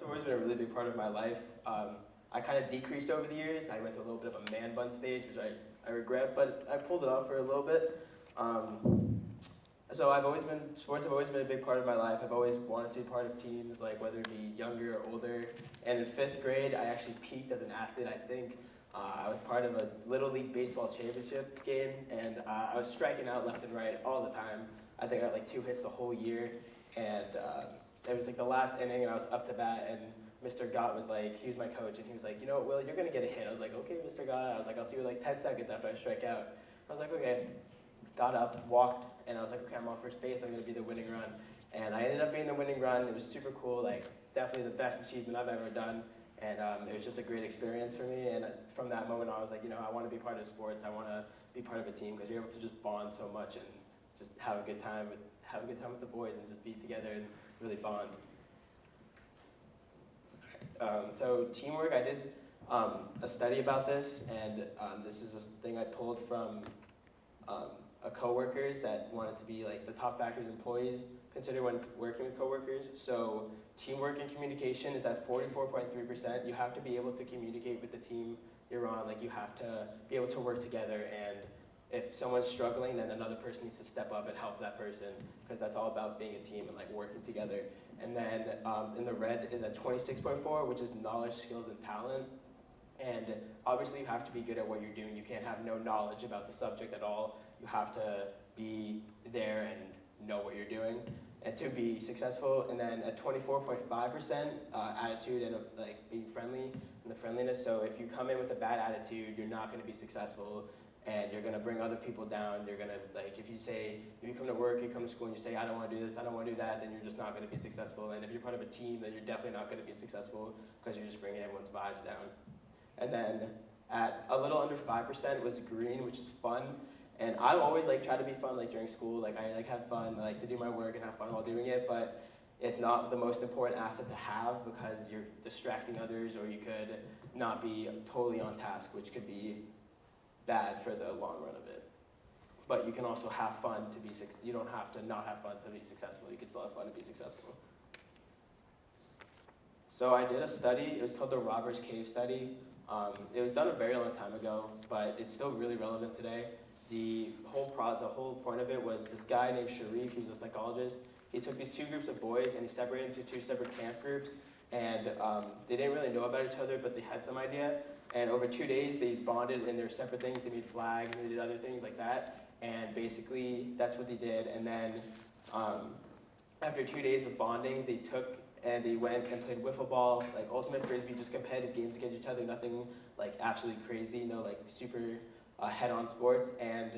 Sports have always been a really big part of my life. I kind of decreased over the years. I went through a little bit of a man bun stage, which I regret, but I pulled it off for a little bit. So sports have always been a big part of my life. I've always wanted to be part of teams, like whether it be younger or older. And in 5th grade, I actually peaked as an athlete, I think. I was part of a Little League Baseball championship game, and I was striking out left and right all the time. I think I got like 2 hits the whole year, and it was like the last inning, and I was up to bat, and Mr. Gott was like, he was my coach, and he was like, you know what, Will, you're gonna get a hit. I was like, okay, Mr. Gott. I was like, I'll see you like 10 seconds after I strike out. I was like, okay. Got up, walked, and I was like, okay, I'm on first base. I'm gonna be the winning run, and I ended up being the winning run. It was super cool, like definitely the best achievement I've ever done, and it was just a great experience for me. And from that moment on, I was like, you know, I want to be part of sports. I want to be part of a team because you're able to just bond so much and just have a good time with the boys and just be together and really bond. So teamwork, I did a study about this, and this is a thing I pulled from coworkers that wanted to be like the top factors employees consider when working with coworkers. So teamwork and communication is at 44.3%. You have to be able to communicate with the team you're on. Like you have to be able to work together, and if someone's struggling, then another person needs to step up and help that person, because that's all about being a team and like working together. And then in the red is at 26.4, which is knowledge, skills, and talent. And obviously you have to be good at what you're doing. You can't have no knowledge about the subject at all. You have to be there and know what you're doing and to be successful. And then at 24.5%, attitude and like being friendly and the friendliness. So if you come in with a bad attitude, you're not going to be successful, and you're going to bring other people down. You're going to, like, if you come to work, you come to school and you say, I don't want to do this, I don't want to do that, then you're just not going to be successful. And if you're part of a team, then you're definitely not going to be successful because you're just bringing everyone's vibes down. And then at a little under 5% was green, which is fun. And I always like try to be fun, like during school. Like I like have fun, I like to do my work and have fun while doing it. But it's not the most important asset to have because you're distracting others, or you could not be totally on task, which could be bad for the long run of it. But you can also have fun to be you don't have to not have fun to be successful. You can still have fun to be successful. So I did a study. It was called the Robbers Cave Study. It was done a very long time ago, but it's still really relevant today. The whole point of it was this guy named Sharif. He was a psychologist. He took these 2 groups of boys and he separated into 2 separate camp groups. And they didn't really know about each other, but they had some idea. And over 2 days, they bonded in their separate things. They made flags and they did other things like that. And basically, that's what they did. And then after 2 days of bonding, they went and played wiffle ball, like ultimate frisbee, just competitive games against each other, nothing like absolutely crazy, no like super head-on sports. And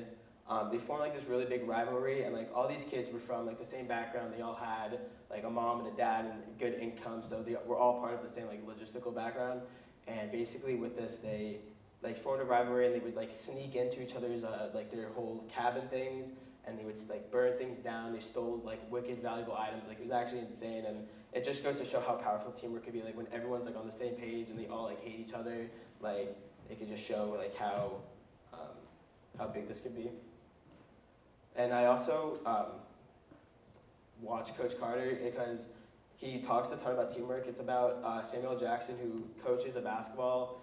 they formed like this really big rivalry, and like all these kids were from like the same background. They all had like a mom and a dad and good income, so they were all part of the same like logistical background. And basically with this, they like formed a rivalry, and they would like sneak into each other's like their whole cabin things, and they would like burn things down. They stole like wicked valuable items. Like it was actually insane, and it just goes to show how powerful teamwork could be. Like when everyone's like on the same page and they all like hate each other, like it could just show like how big this could be. And I also watch Coach Carter because he talks a ton about teamwork. It's about Samuel Jackson, who coaches a basketball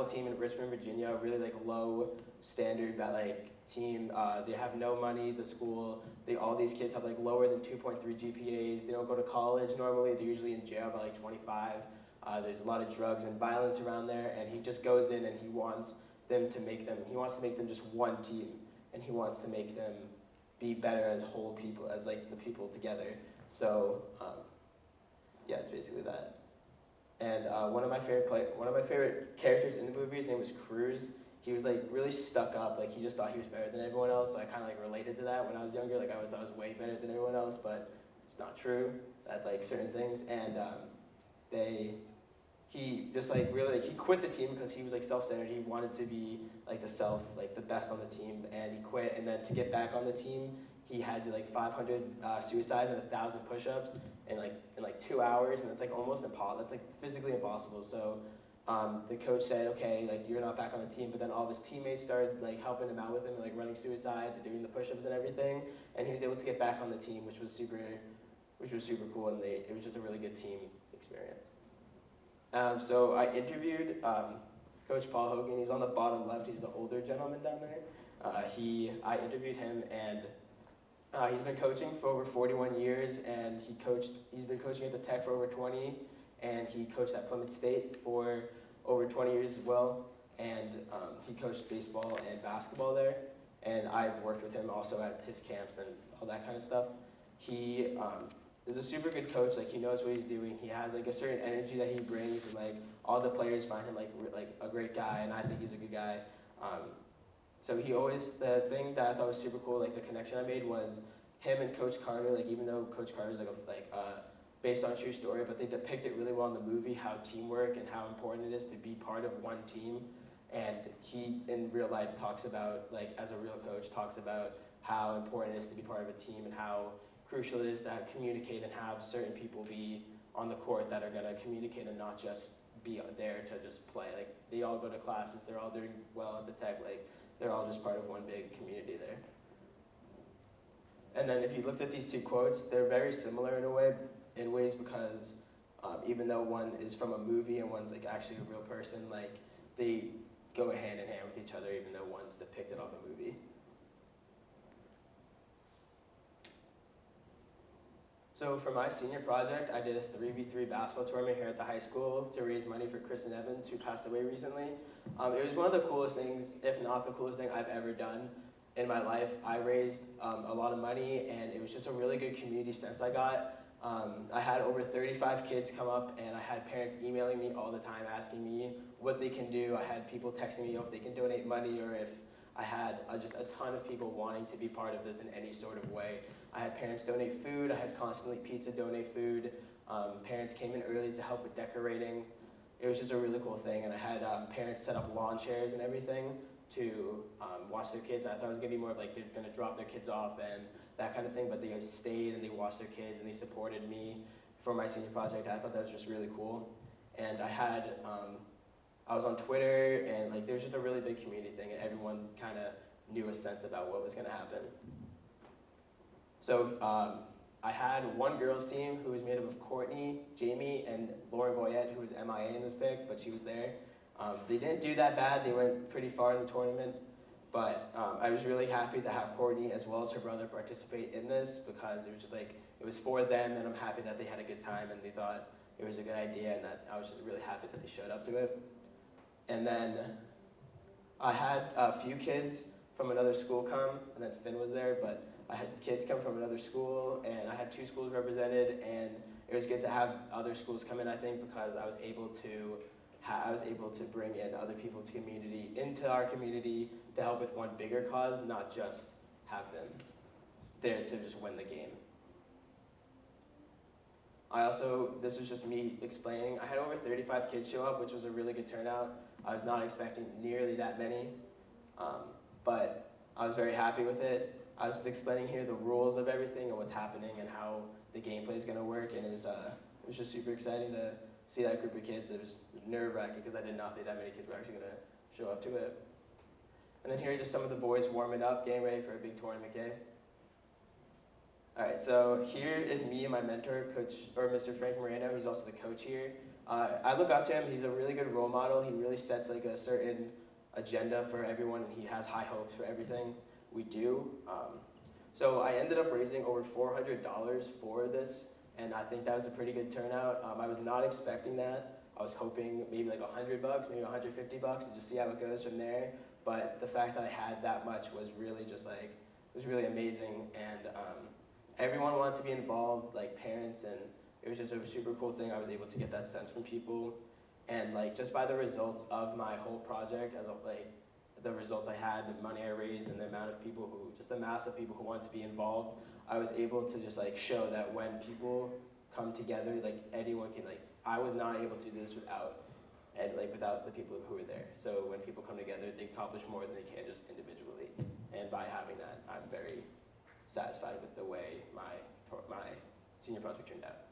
team in Richmond, Virginia, a really like low standard team. They have no money, the school. All these kids have like lower than 2.3 GPAs. They don't go to college normally. They're usually in jail by like 25. There's a lot of drugs and violence around there, and he just goes in and he wants to make them just one team, and he wants to make them be better as whole people, as like the people together. So yeah, it's basically that. And one of my favorite characters in the movie, his name was Cruz. He was like really stuck up, like he just thought he was better than everyone else. So I kind of like related to that when I was younger. Like I always thought I was way better than everyone else, but it's not true. At like certain things, and he just like really like he quit the team because he was like self-centered. He wanted to be like the best on the team, and he quit. And then to get back on the team, he had to like 500 suicides and 1,000 push-ups in 2 hours, and it's like almost impossible. That's like physically impossible. So the coach said, okay, like you're not back on the team. But then all of his teammates started like helping him out with him, like running suicides and doing the push-ups and everything, and he was able to get back on the team, which was super which was super cool, and it was just a really good team experience. So I interviewed Coach Paul Hogan. He's on the bottom left. He's the older gentleman down there. I interviewed him, and he's been coaching for over 41 years, and he's been coaching at the Tech for over 20, and he coached at Plymouth State for over 20 years as well, and he coached baseball and basketball there, and I've worked with him also at his camps and all that kind of stuff. He is a super good coach. Like, he knows what he's doing. He has like a certain energy that he brings, and like all the players find him like a great guy, and I think he's a good guy. So the thing that I thought was super cool, like the connection I made, was him and Coach Carter. Like, even though Coach Carter is based on a true story, but they depict it really well in the movie, how teamwork and how important it is to be part of one team. And he, in real life, talks about, like, as a real coach, talks about how important it is to be part of a team and how crucial it is to communicate and have certain people be on the court that are going to communicate and not just be there to just play. Like, they all go to classes, they're all doing well at the Tech, like, they're all just part of one big community there. And then if you looked at these two quotes, they're very similar in ways because even though one is from a movie and one's like actually a real person, like, they go hand in hand with each other, even though one's depicted off a movie. So for my senior project, I did a 3v3 basketball tournament here at the high school to raise money for Kristen Evans, who passed away recently. It was one of the coolest things, if not the coolest thing I've ever done in my life. I raised a lot of money, and it was just a really good community sense I got. I had over 35 kids come up, and I had parents emailing me all the time asking me what they can do. I had people texting me if they can donate money, or if I had just a ton of people wanting to be part of this in any sort of way. I had parents donate food. I had Constantly Pizza donate food. Parents came in early to help with decorating. It was just a really cool thing, and I had parents set up lawn chairs and everything to watch their kids. I thought it was going to be more of like they're going to drop their kids off and that kind of thing, but they stayed and they watched their kids and they supported me for my senior project. I thought that was just really cool. And I was on Twitter, and like there was just a really big community thing, and everyone kind of knew a sense about what was going to happen. So I had one girls team who was made up of Courtney, Jamie, and Lauren Boyette, who was MIA in this pick, but she was there. They didn't do that bad. They went pretty far in the tournament, but I was really happy to have Courtney as well as her brother participate in this, because it was just like, it was for them, and I'm happy that they had a good time and they thought it was a good idea, and that I was just really happy that they showed up to it. And then I had a few kids from another school come, and then Finn was there, but I had kids come from another school, and I had 2 schools represented, and it was good to have other schools come in, I think, because I was able to bring in other people into our community to help with one bigger cause, not just have them there to just win the game. This was just me explaining, I had over 35 kids show up, which was a really good turnout. I was not expecting nearly that many, but I was very happy with it. I was just explaining here the rules of everything and what's happening and how the gameplay is going to work, and it was just super exciting to see that group of kids. It was nerve-wracking because I did not think that many kids were actually going to show up to it. And then here are just some of the boys warming up, getting ready for a big tournament game. All right, so here is me and my mentor, Mr. Frank Moreno, who's also the coach here. I look up to him. He's a really good role model. He really sets like a certain agenda for everyone, and he has high hopes for everything we do. So I ended up raising over $400 for this, and I think that was a pretty good turnout. I was not expecting that. I was hoping maybe like $100, maybe $150, and just see how it goes from there. But the fact that I had that much was really just like, it was really amazing, and everyone wanted to be involved, like parents, and it was just a super cool thing. I was able to get that sense from people, and like just by the results of my whole project, the results I had, the money I raised, and the amount of people the mass of people who wanted to be involved, I was able to just like show that when people come together, like anyone can, like, I was not able to do this without the people who were there. So when people come together, they accomplish more than they can just individually. And by having that, I'm very satisfied with the way my senior project turned out.